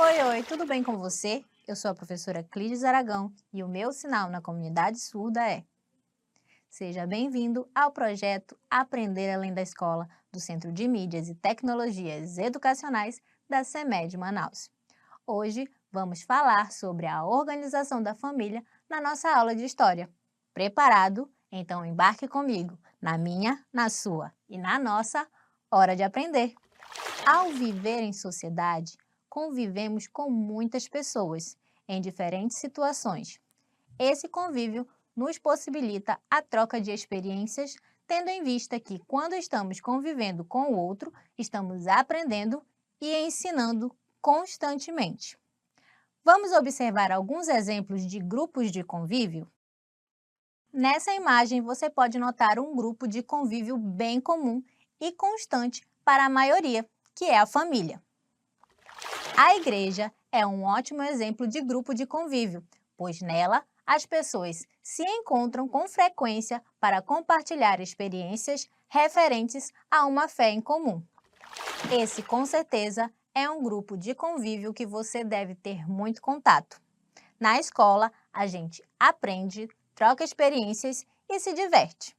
Oi, tudo bem com você? Eu sou a professora Clídis Aragão e o meu sinal na comunidade surda é: seja bem-vindo ao projeto Aprender Além da Escola, do Centro de Mídias e Tecnologias Educacionais da CEMED Manaus. Hoje vamos falar sobre a organização da família na nossa aula de História. Preparado? Então embarque comigo na minha, na sua e na nossa hora de aprender. Ao viver em sociedade, convivemos com muitas pessoas em diferentes situações. Esse convívio nos possibilita a troca de experiências, tendo em vista que, quando estamos convivendo com o outro, estamos aprendendo e ensinando constantemente. Vamos observar alguns exemplos de grupos de convívio? Nessa imagem, você pode notar um grupo de convívio bem comum e constante para a maioria, que é a família. A igreja é um ótimo exemplo de grupo de convívio, pois nela as pessoas se encontram com frequência para compartilhar experiências referentes a uma fé em comum. Esse, com certeza, é um grupo de convívio que você deve ter muito contato. Na escola, a gente aprende, troca experiências e se diverte.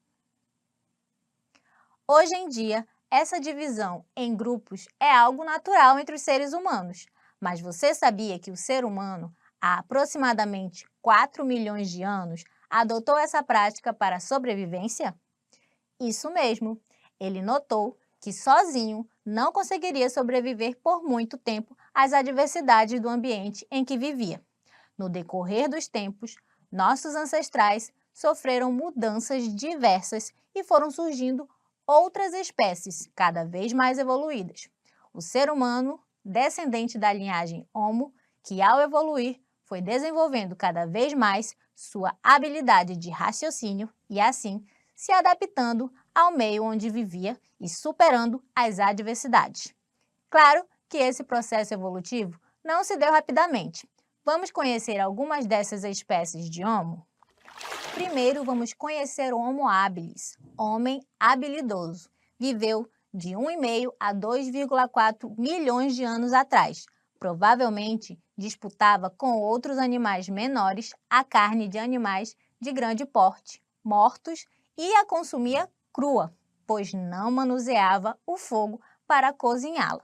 Hoje em dia, essa divisão em grupos é algo natural entre os seres humanos. Mas você sabia que o ser humano, há aproximadamente 4 milhões de anos, adotou essa prática para a sobrevivência? Isso mesmo, ele notou que sozinho não conseguiria sobreviver por muito tempo às adversidades do ambiente em que vivia. No decorrer dos tempos, nossos ancestrais sofreram mudanças diversas e foram surgindo outras espécies cada vez mais evoluídas. O ser humano, descendente da linhagem Homo, que ao evoluir foi desenvolvendo cada vez mais sua habilidade de raciocínio e assim se adaptando ao meio onde vivia e superando as adversidades. Claro que esse processo evolutivo não se deu rapidamente. Vamos conhecer algumas dessas espécies de Homo? Primeiro, vamos conhecer o Homo habilis, homem habilidoso. Viveu de 1,5 a 2,4 milhões de anos atrás. Provavelmente disputava com outros animais menores a carne de animais de grande porte, mortos, e a consumia crua, pois não manuseava o fogo para cozinhá-la.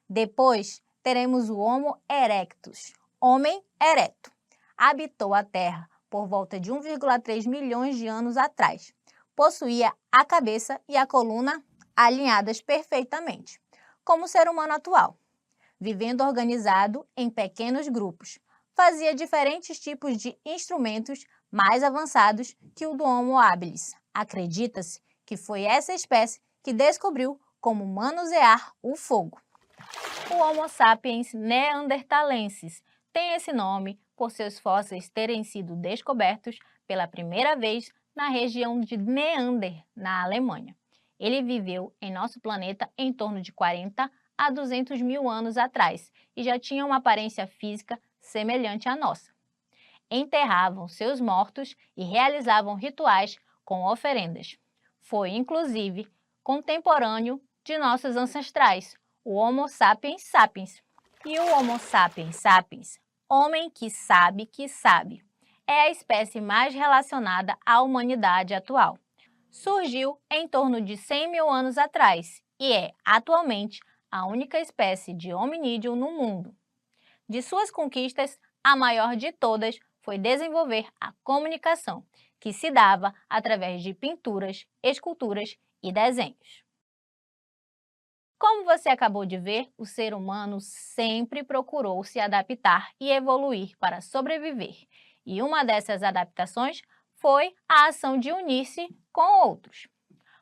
Depois, teremos o Homo erectus, homem ereto. Habitou a Terra por volta de 1,3 milhões de anos atrás. Possuía a cabeça e a coluna alinhadas perfeitamente, como o ser humano atual. Vivendo organizado em pequenos grupos, fazia diferentes tipos de instrumentos mais avançados que o do Homo habilis. Acredita-se que foi essa espécie que descobriu como manusear o fogo. O Homo sapiens neanderthalensis tem esse nome por seus fósseis terem sido descobertos pela primeira vez na região de Neander, na Alemanha. Ele viveu em nosso planeta em torno de 40 a 200 mil anos atrás e já tinha uma aparência física semelhante à nossa. Enterravam seus mortos e realizavam rituais com oferendas. Foi, inclusive, contemporâneo de nossos ancestrais, o Homo sapiens sapiens. E o Homo sapiens sapiens, homem que sabe, é a espécie mais relacionada à humanidade atual. Surgiu em torno de 100 mil anos atrás e é, atualmente, a única espécie de hominídeo no mundo. De suas conquistas, a maior de todas foi desenvolver a comunicação, que se dava através de pinturas, esculturas e desenhos. Como você acabou de ver, o ser humano sempre procurou se adaptar e evoluir para sobreviver. E uma dessas adaptações foi a ação de unir-se com outros,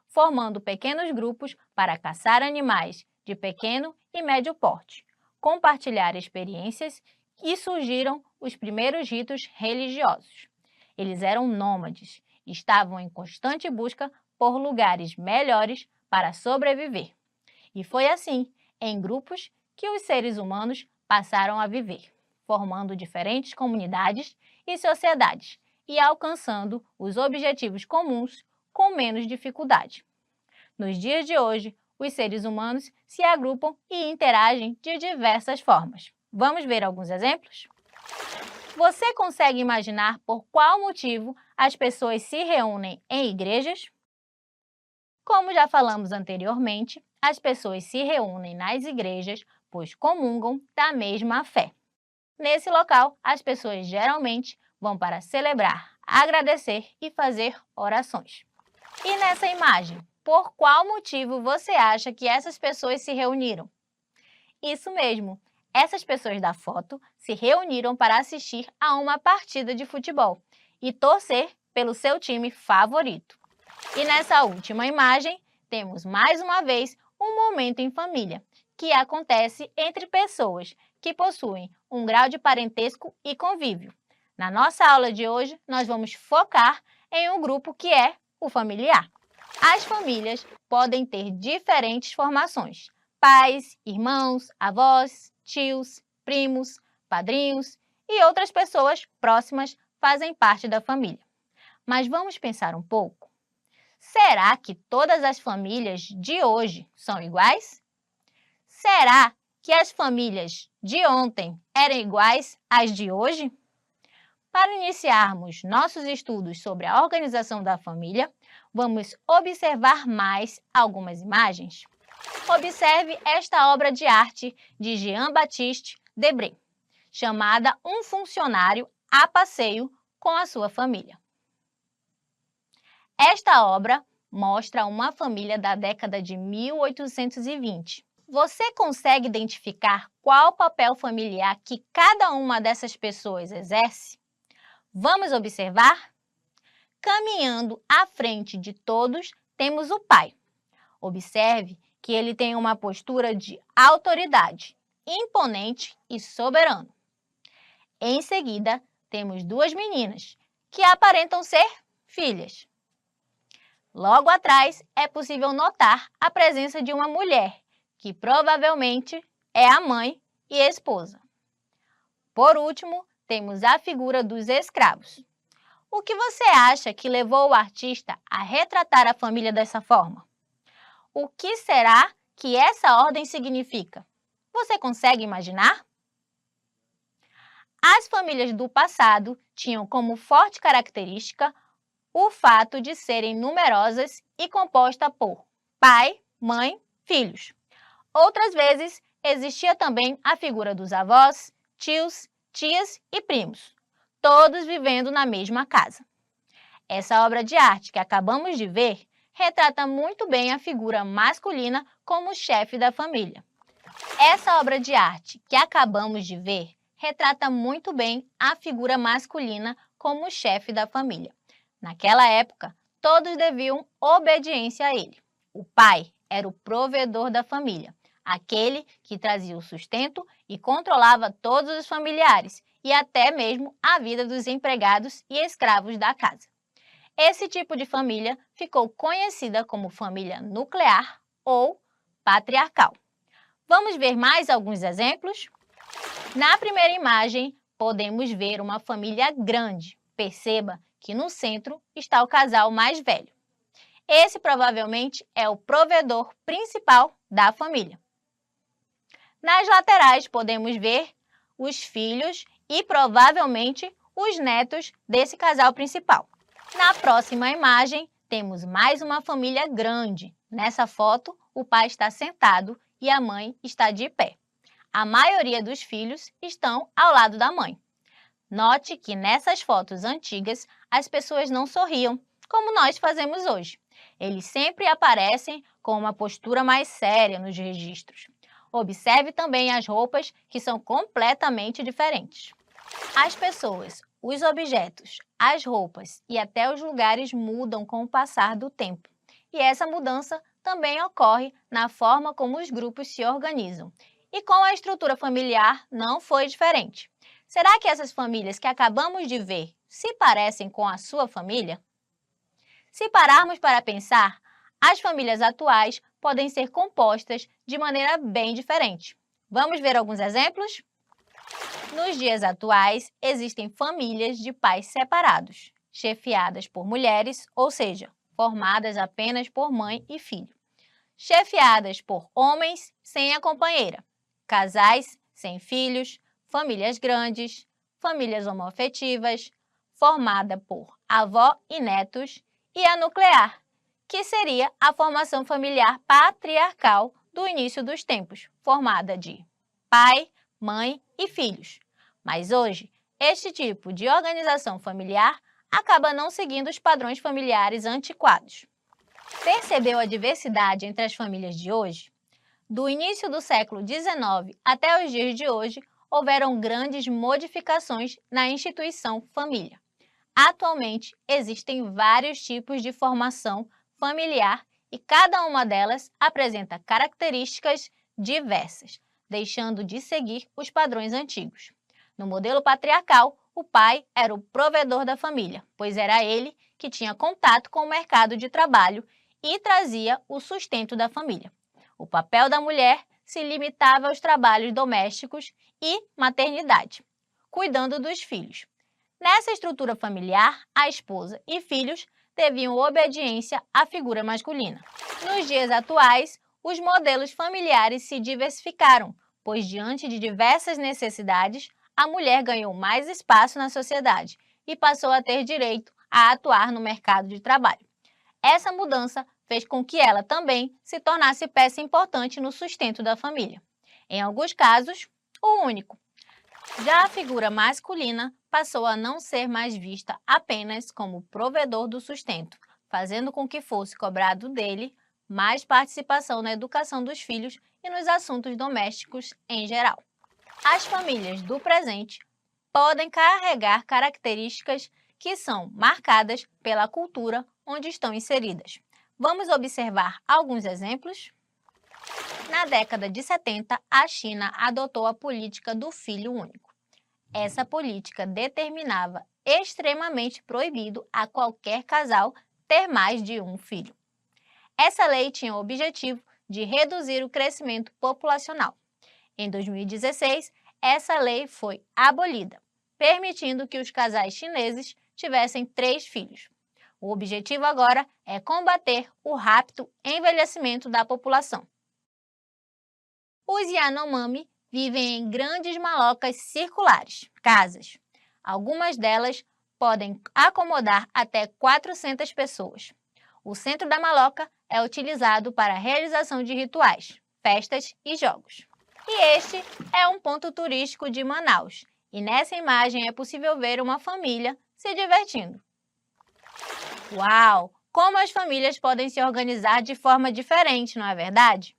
formando pequenos grupos para caçar animais de pequeno e médio porte, compartilhar experiências e surgiram os primeiros ritos religiosos. Eles eram nômades e estavam em constante busca por lugares melhores para sobreviver. E foi assim, em grupos, que os seres humanos passaram a viver, formando diferentes comunidades e sociedades e alcançando os objetivos comuns com menos dificuldade. Nos dias de hoje, os seres humanos se agrupam e interagem de diversas formas. Vamos ver alguns exemplos? Você consegue imaginar por qual motivo as pessoas se reúnem em igrejas? Como já falamos anteriormente, as pessoas se reúnem nas igrejas pois comungam da mesma fé. Nesse local, as pessoas geralmente vão para celebrar, agradecer e fazer orações. E nessa imagem, por qual motivo você acha que essas pessoas se reuniram? Isso mesmo, essas pessoas da foto se reuniram para assistir a uma partida de futebol e torcer pelo seu time favorito. E nessa última imagem, temos mais uma vez um momento em família, que acontece entre pessoas que possuem um grau de parentesco e convívio. Na nossa aula de hoje, nós vamos focar em um grupo que é o familiar. As famílias podem ter diferentes formações: pais, irmãos, avós, tios, primos, padrinhos e outras pessoas próximas fazem parte da família. Mas vamos pensar um pouco. Será que todas as famílias de hoje são iguais? Será que as famílias de ontem eram iguais às de hoje? Para iniciarmos nossos estudos sobre a organização da família, vamos observar mais algumas imagens. Observe esta obra de arte de Jean-Baptiste Debré, chamada Um Funcionário a Passeio com a Sua Família. Esta obra mostra uma família da década de 1820. Você consegue identificar qual papel familiar que cada uma dessas pessoas exerce? Vamos observar? Caminhando à frente de todos, temos o pai. Observe que ele tem uma postura de autoridade, imponente e soberano. Em seguida, temos duas meninas, que aparentam ser filhas. Logo atrás, é possível notar a presença de uma mulher, que provavelmente é a mãe e esposa. Por último, temos a figura dos escravos. O que você acha que levou o artista a retratar a família dessa forma? O que será que essa ordem significa? Você consegue imaginar? As famílias do passado tinham como forte característica o fato de serem numerosas e composta por pai, mãe, filhos. Outras vezes, existia também a figura dos avós, tios, tias e primos, todos vivendo na mesma casa. Essa obra de arte que acabamos de ver retrata muito bem a figura masculina como chefe da família. Essa obra de arte que acabamos de ver retrata muito bem a figura masculina como chefe da família. Naquela época, todos deviam obediência a ele. O pai era o provedor da família, aquele que trazia o sustento e controlava todos os familiares e até mesmo a vida dos empregados e escravos da casa. Esse tipo de família ficou conhecida como família nuclear ou patriarcal. Vamos ver mais alguns exemplos? Na primeira imagem, podemos ver uma família grande. Perceba que no centro está o casal mais velho. Esse provavelmente é o provedor principal da família. Nas laterais podemos ver os filhos e provavelmente os netos desse casal principal. Na próxima imagem, temos mais uma família grande. Nessa foto, o pai está sentado e a mãe está de pé. A maioria dos filhos estão ao lado da mãe. Note que nessas fotos antigas, as pessoas não sorriam, como nós fazemos hoje. Eles sempre aparecem com uma postura mais séria nos registros. Observe também as roupas, que são completamente diferentes. As pessoas, os objetos, as roupas e até os lugares mudam com o passar do tempo. E essa mudança também ocorre na forma como os grupos se organizam. E com a estrutura familiar não foi diferente. Será que essas famílias que acabamos de ver se parecem com a sua família? Se pararmos para pensar, as famílias atuais podem ser compostas de maneira bem diferente. Vamos ver alguns exemplos? Nos dias atuais, existem famílias de pais separados, chefiadas por mulheres, ou seja, formadas apenas por mãe e filho. Chefiadas por homens sem a companheira, casais sem filhos, famílias grandes, famílias homoafetivas, formada por avó e netos, e a nuclear, que seria a formação familiar patriarcal do início dos tempos, formada de pai, mãe e filhos. Mas hoje, este tipo de organização familiar acaba não seguindo os padrões familiares antiquados. Percebeu a diversidade entre as famílias de hoje? Do início do século XIX até os dias de hoje, houveram grandes modificações na instituição família. Atualmente, existem vários tipos de formação familiar e cada uma delas apresenta características diversas, deixando de seguir os padrões antigos. No modelo patriarcal, o pai era o provedor da família, pois era ele que tinha contato com o mercado de trabalho e trazia o sustento da família. O papel da mulher se limitava aos trabalhos domésticos e maternidade, cuidando dos filhos. Nessa estrutura familiar, a esposa e filhos deviam obediência à figura masculina. Nos dias atuais, os modelos familiares se diversificaram, pois diante de diversas necessidades, a mulher ganhou mais espaço na sociedade e passou a ter direito a atuar no mercado de trabalho. Essa mudança fez com que ela também se tornasse peça importante no sustento da família. Em alguns casos, o único. Já a figura masculina passou a não ser mais vista apenas como provedor do sustento, fazendo com que fosse cobrado dele mais participação na educação dos filhos e nos assuntos domésticos em geral. As famílias do presente podem carregar características que são marcadas pela cultura onde estão inseridas. Vamos observar alguns exemplos? Na década de 70, a China adotou a política do filho único. Essa política determinava extremamente proibido a qualquer casal ter mais de um filho. Essa lei tinha o objetivo de reduzir o crescimento populacional. Em 2016, essa lei foi abolida, permitindo que os casais chineses tivessem 3 filhos. O objetivo agora é combater o rápido envelhecimento da população. Os Yanomami vivem em grandes malocas circulares, casas. Algumas delas podem acomodar até 400 pessoas. O centro da maloca é utilizado para a realização de rituais, festas e jogos. E este é um ponto turístico de Manaus. E nessa imagem é possível ver uma família se divertindo. Uau! Como as famílias podem se organizar de forma diferente, não é verdade?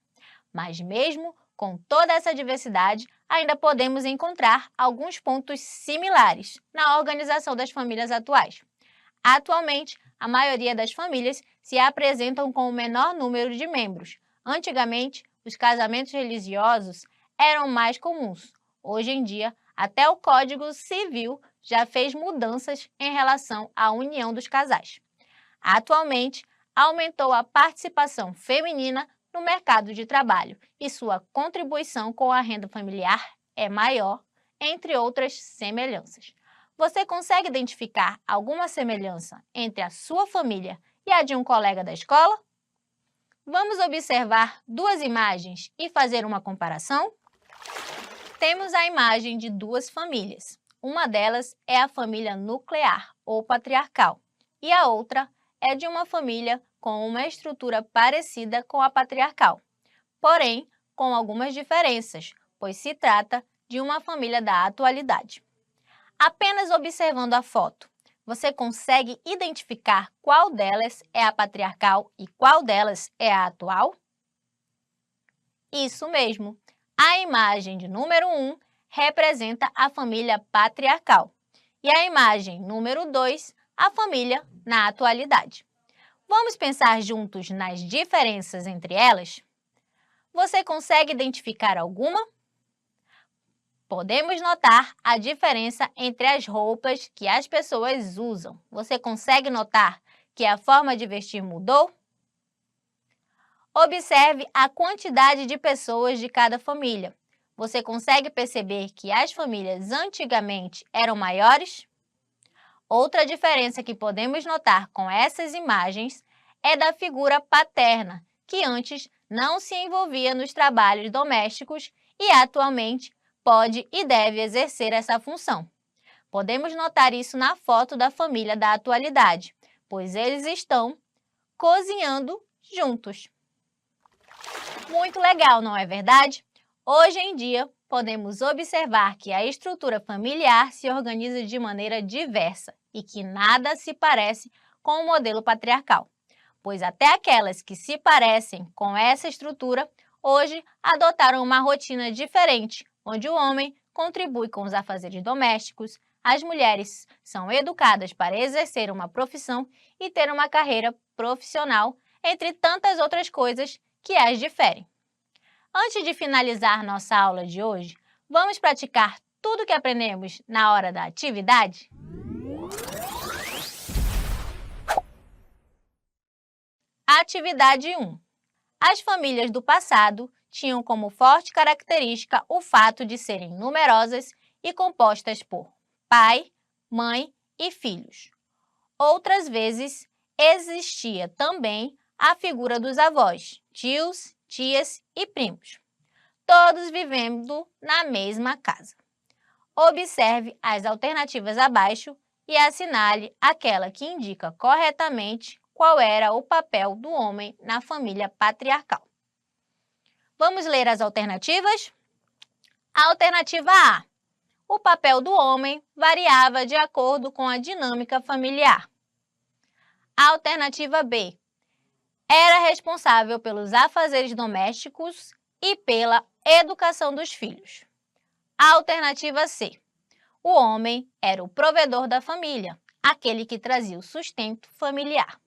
Mas mesmo com toda essa diversidade, ainda podemos encontrar alguns pontos similares na organização das famílias atuais. Atualmente, a maioria das famílias se apresentam com o menor número de membros. Antigamente, os casamentos religiosos eram mais comuns. Hoje em dia, até o Código Civil já fez mudanças em relação à união dos casais. Atualmente, aumentou a participação feminina no mercado de trabalho e sua contribuição com a renda familiar é maior, entre outras semelhanças. Você consegue identificar alguma semelhança entre a sua família e a de um colega da escola? Vamos observar 2 imagens e fazer uma comparação? Temos a imagem de 2 famílias. Uma delas é a família nuclear ou patriarcal e a outra é de uma família com uma estrutura parecida com a patriarcal, porém com algumas diferenças, pois se trata de uma família da atualidade. Apenas observando a foto, você consegue identificar qual delas é a patriarcal e qual delas é a atual? Isso mesmo! A imagem de número 1 representa a família patriarcal e a imagem número 2, a família na atualidade. Vamos pensar juntos nas diferenças entre elas? Você consegue identificar alguma? Podemos notar a diferença entre as roupas que as pessoas usam. Você consegue notar que a forma de vestir mudou? Observe a quantidade de pessoas de cada família. Você consegue perceber que as famílias antigamente eram maiores? Outra diferença que podemos notar com essas imagens é da figura paterna, que antes não se envolvia nos trabalhos domésticos e atualmente pode e deve exercer essa função. Podemos notar isso na foto da família da atualidade, pois eles estão cozinhando juntos. Muito legal, não é verdade? Hoje em dia, podemos observar que a estrutura familiar se organiza de maneira diversa e que nada se parece com o modelo patriarcal, pois até aquelas que se parecem com essa estrutura, hoje adotaram uma rotina diferente, onde o homem contribui com os afazeres domésticos, as mulheres são educadas para exercer uma profissão e ter uma carreira profissional, entre tantas outras coisas que as diferem. Antes de finalizar nossa aula de hoje, vamos praticar tudo o que aprendemos na hora da atividade? Atividade 1. As famílias do passado tinham como forte característica o fato de serem numerosas e compostas por pai, mãe e filhos. Outras vezes, existia também a figura dos avós, tios, tias e primos, todos vivendo na mesma casa. Observe as alternativas abaixo e assinale aquela que indica corretamente qual era o papel do homem na família patriarcal. Vamos ler as alternativas? A alternativa A. O papel do homem variava de acordo com a dinâmica familiar. A alternativa B. Era responsável pelos afazeres domésticos e pela educação dos filhos. A alternativa C. O homem era o provedor da família, aquele que trazia o sustento familiar.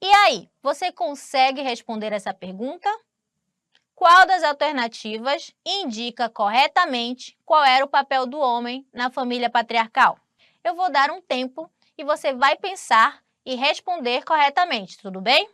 E aí, você consegue responder essa pergunta? Qual das alternativas indica corretamente qual era o papel do homem na família patriarcal? Eu vou dar um tempo e você vai pensar e responder corretamente, tudo bem?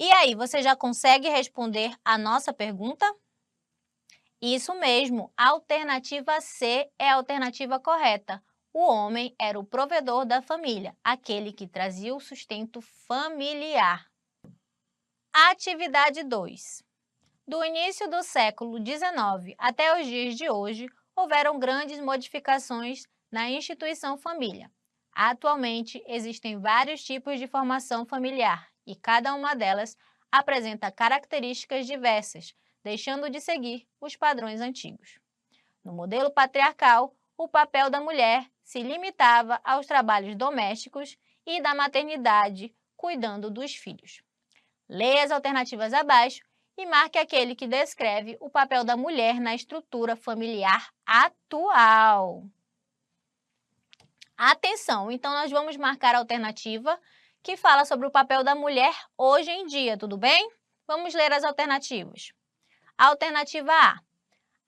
E aí, você já consegue responder a nossa pergunta? Isso mesmo, a alternativa C é a alternativa correta. O homem era o provedor da família, aquele que trazia o sustento familiar. Atividade 2. Do início do século XIX até os dias de hoje, houveram grandes modificações na instituição família. Atualmente, existem vários tipos de formação familiar e cada uma delas apresenta características diversas, deixando de seguir os padrões antigos. No modelo patriarcal, o papel da mulher se limitava aos trabalhos domésticos e da maternidade, cuidando dos filhos. Leia as alternativas abaixo e marque aquele que descreve o papel da mulher na estrutura familiar atual. Atenção, então nós vamos marcar a alternativa que fala sobre o papel da mulher hoje em dia, tudo bem? Vamos ler as alternativas. Alternativa A.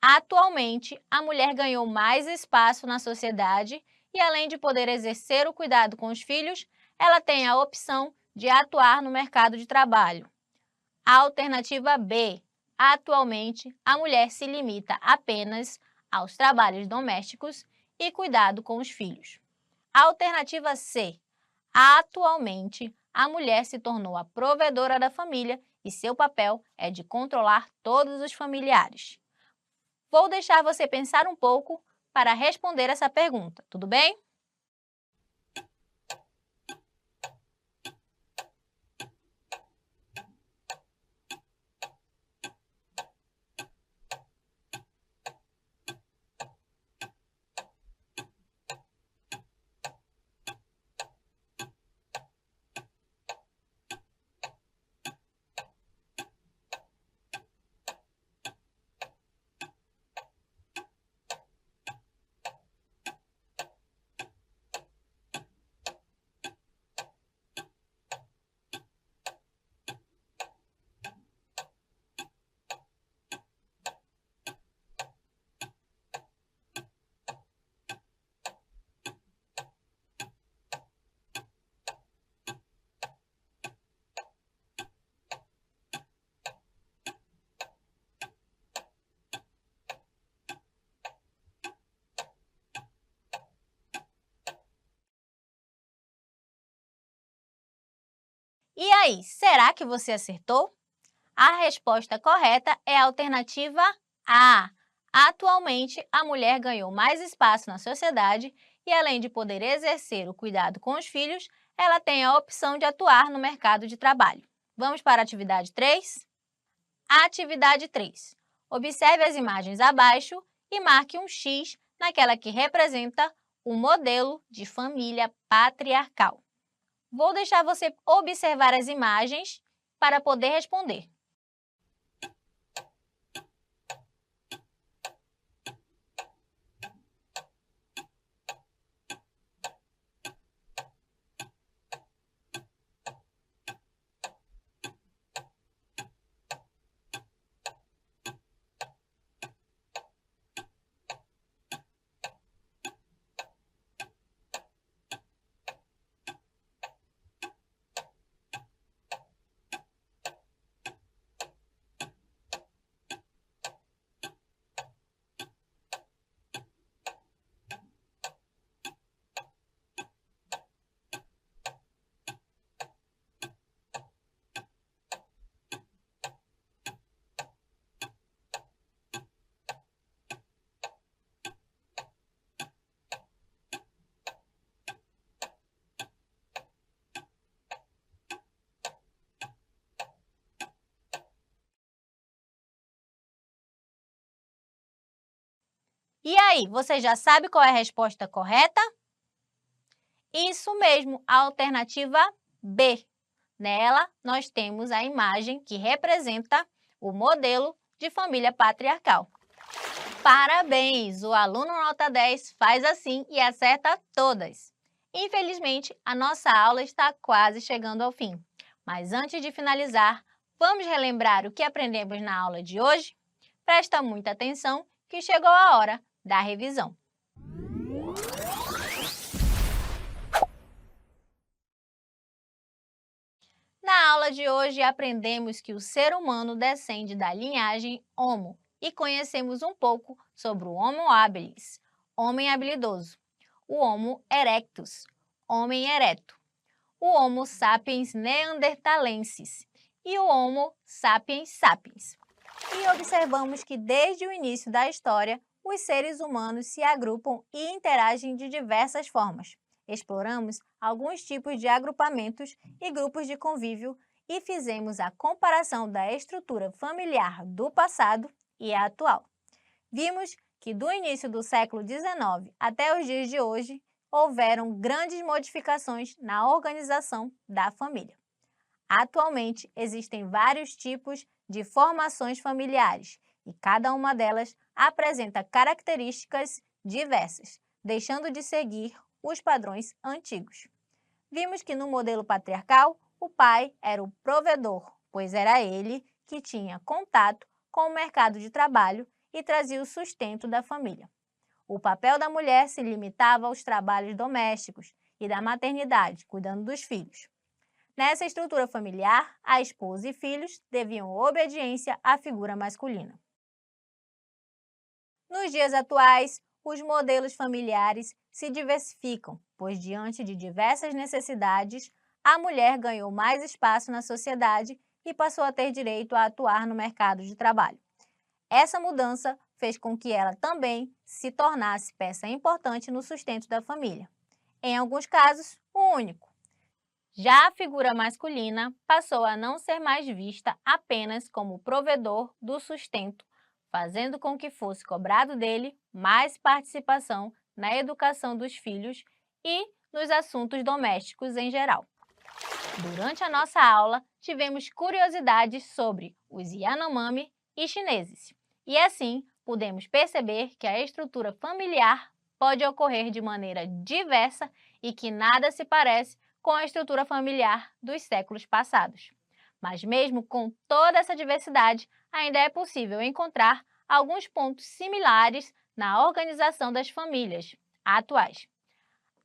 Atualmente, a mulher ganhou mais espaço na sociedade e, além de poder exercer o cuidado com os filhos, ela tem a opção de atuar no mercado de trabalho. Alternativa B. Atualmente, a mulher se limita apenas aos trabalhos domésticos e cuidado com os filhos. Alternativa C. Atualmente, a mulher se tornou a provedora da família e seu papel é de controlar todos os familiares. Vou deixar você pensar um pouco para responder essa pergunta, tudo bem? E aí, será que você acertou? A resposta correta é a alternativa A. Atualmente, a mulher ganhou mais espaço na sociedade e, além de poder exercer o cuidado com os filhos, ela tem a opção de atuar no mercado de trabalho. Vamos para a atividade 3? Atividade 3. Observe as imagens abaixo e marque um X naquela que representa o modelo de família patriarcal. Vou deixar você observar as imagens para poder responder. E aí, você já sabe qual é a resposta correta? Isso mesmo, a alternativa B. Nela, nós temos a imagem que representa o modelo de família patriarcal. Parabéns! O aluno nota 10 faz assim e acerta todas. Infelizmente, a nossa aula está quase chegando ao fim. Mas antes de finalizar, vamos relembrar o que aprendemos na aula de hoje? Presta muita atenção que chegou a hora da revisão. Na aula de hoje, aprendemos que o ser humano descende da linhagem Homo e conhecemos um pouco sobre o Homo habilis, homem habilidoso, o Homo erectus, homem ereto, o Homo sapiens neanderthalensis e o Homo sapiens sapiens. E observamos que desde o início da história, os seres humanos se agrupam e interagem de diversas formas. Exploramos alguns tipos de agrupamentos e grupos de convívio e fizemos a comparação da estrutura familiar do passado e atual. Vimos que do início do século XIX até os dias de hoje, houveram grandes modificações na organização da família. Atualmente, existem vários tipos de formações familiares e cada uma delas apresenta características diversas, deixando de seguir os padrões antigos. Vimos que no modelo patriarcal, o pai era o provedor, pois era ele que tinha contato com o mercado de trabalho e trazia o sustento da família. O papel da mulher se limitava aos trabalhos domésticos e da maternidade, cuidando dos filhos. Nessa estrutura familiar, a esposa e filhos deviam obediência à figura masculina. Nos dias atuais, os modelos familiares se diversificam, pois diante de diversas necessidades, a mulher ganhou mais espaço na sociedade e passou a ter direito a atuar no mercado de trabalho. Essa mudança fez com que ela também se tornasse peça importante no sustento da família. Em alguns casos, o único. Já a figura masculina passou a não ser mais vista apenas como provedor do sustento, fazendo com que fosse cobrado dele mais participação na educação dos filhos e nos assuntos domésticos em geral. Durante a nossa aula, tivemos curiosidades sobre os Yanomami e chineses, e assim pudemos perceber que a estrutura familiar pode ocorrer de maneira diversa e que nada se parece com a estrutura familiar dos séculos passados. Mas mesmo com toda essa diversidade, ainda é possível encontrar alguns pontos similares na organização das famílias atuais.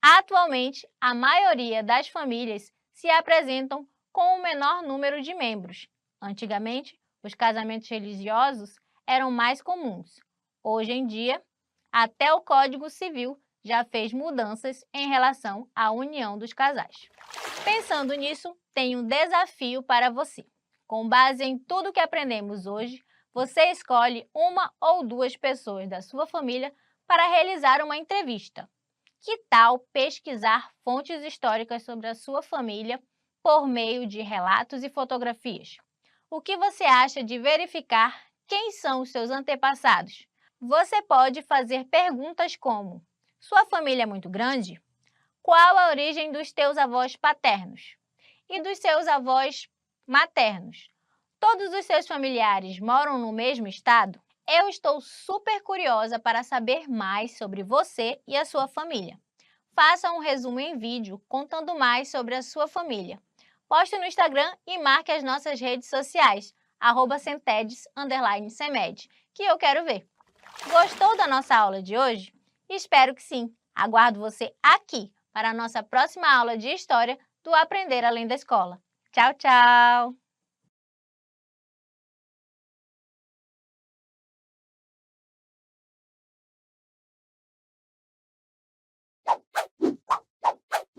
Atualmente, a maioria das famílias se apresentam com um menor número de membros. Antigamente, os casamentos religiosos eram mais comuns. Hoje em dia, até o Código Civil já fez mudanças em relação à união dos casais. Pensando nisso, tenho um desafio para você. Com base em tudo que aprendemos hoje, você escolhe uma ou duas pessoas da sua família para realizar uma entrevista. Que tal pesquisar fontes históricas sobre a sua família por meio de relatos e fotografias? O que você acha de verificar quem são os seus antepassados? Você pode fazer perguntas como: sua família é muito grande? Qual a origem dos teus avós paternos? E dos seus avós maternos? Todos os seus familiares moram no mesmo estado? Eu estou super curiosa para saber mais sobre você e a sua família. Faça um resumo em vídeo contando mais sobre a sua família. Poste no Instagram e marque as nossas redes sociais, @centedes_CEMED, que eu quero ver. Gostou da nossa aula de hoje? Espero que sim! Aguardo você aqui para a nossa próxima aula de História do Aprender Além da Escola. Tchau, tchau!